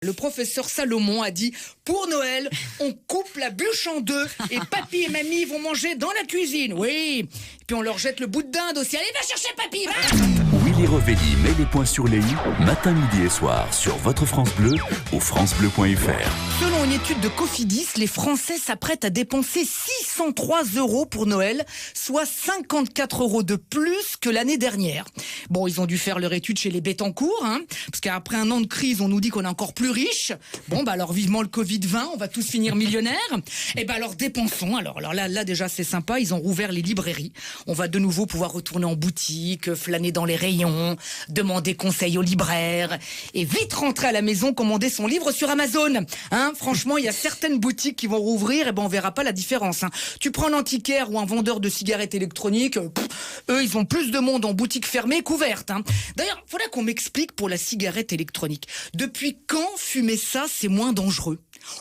Le professeur Salomon a dit « Pour Noël, on coupe la bûche en deux et papy et mamie vont manger dans la cuisine. » Oui. Et puis on leur jette le bout de dinde aussi. « Allez, va chercher papy, va !» Willy Revelli met les points sur les i, matin, midi et soir, sur votre France Bleu ou francebleu.fr. Selon une étude de Cofidis, les Français s'apprêtent à dépenser 603 € pour Noël, soit 54 € de plus que l'année dernière. Bon, ils ont dû faire leur étude chez les Bettencourt, parce qu'après un an de crise, on nous dit qu'on est encore plus riche. Bon, bah alors vivement le Covid-20, on va tous finir millionnaires. Et bah alors dépensons. Alors là déjà c'est sympa, ils ont rouvert les librairies. On va de nouveau pouvoir retourner en boutique, flâner dans les rayons, demander conseil aux libraires et vite rentrer à la maison, commander son livre sur Amazon. Franchement, il y a certaines boutiques qui vont rouvrir, et ben on verra pas la différence. Tu prends un antiquaire ou un vendeur de cigarettes électroniques, eux ils ont plus de monde en boutique fermée qu'ouverte. D'ailleurs, faudrait qu'on m'explique pour la cigarette électronique. Depuis quand fumer ça c'est moins dangereux?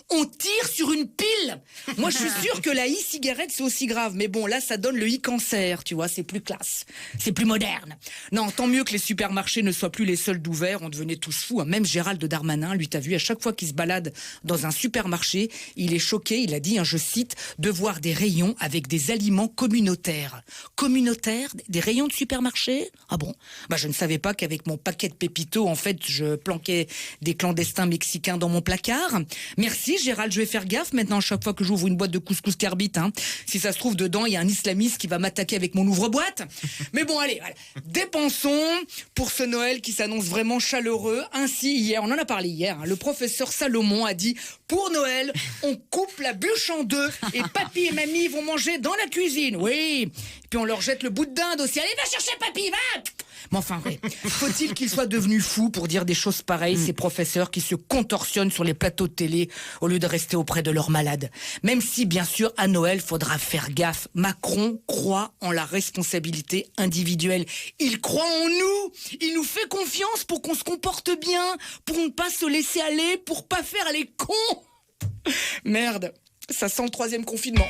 On tire sur une pile. Moi, je suis sûre que la e-cigarette, c'est aussi grave. Mais bon, là, ça donne le e-cancer, tu vois, c'est plus classe. C'est plus moderne. Non, tant mieux que les supermarchés ne soient plus les seuls d'ouverts. On devenait tous fous. Même Gérald Darmanin, lui, t'as vu, à chaque fois qu'il se balade dans un supermarché, il est choqué, il a dit, je cite, de voir des rayons avec des aliments communautaires. Communautaires? Des rayons de supermarché? Ah bon? Bah, je ne savais pas qu'avec mon paquet de Pépito, en fait, je planquais des clandestins mexicains dans mon placard. Merci Gérald, je vais faire gaffe maintenant chaque fois que j'ouvre une boîte de couscous carbite. Si ça se trouve dedans, il y a un islamiste qui va m'attaquer avec mon ouvre-boîte. Mais bon, allez, voilà. Dépensons pour ce Noël qui s'annonce vraiment chaleureux. Ainsi, hier, on en a parlé hier, le professeur Salomon a dit « Pour Noël, on coupe la bûche en deux et papy et mamie vont manger dans la cuisine. » Oui. Et puis on leur jette le bout de dinde aussi. « Allez, va chercher papy, va !» Mais enfin, oui. Faut-il qu'ils soient devenus fous pour dire des choses pareilles, ces professeurs qui se contorsionnent sur les plateaux de télé au lieu de rester auprès de leurs malades? Même si, bien sûr, à Noël, faudra faire gaffe. Macron croit en la responsabilité individuelle. Il croit en nous. Il nous fait confiance pour qu'on se comporte bien, pour ne pas se laisser aller, pour pas faire les cons. Merde, ça sent le 3e confinement.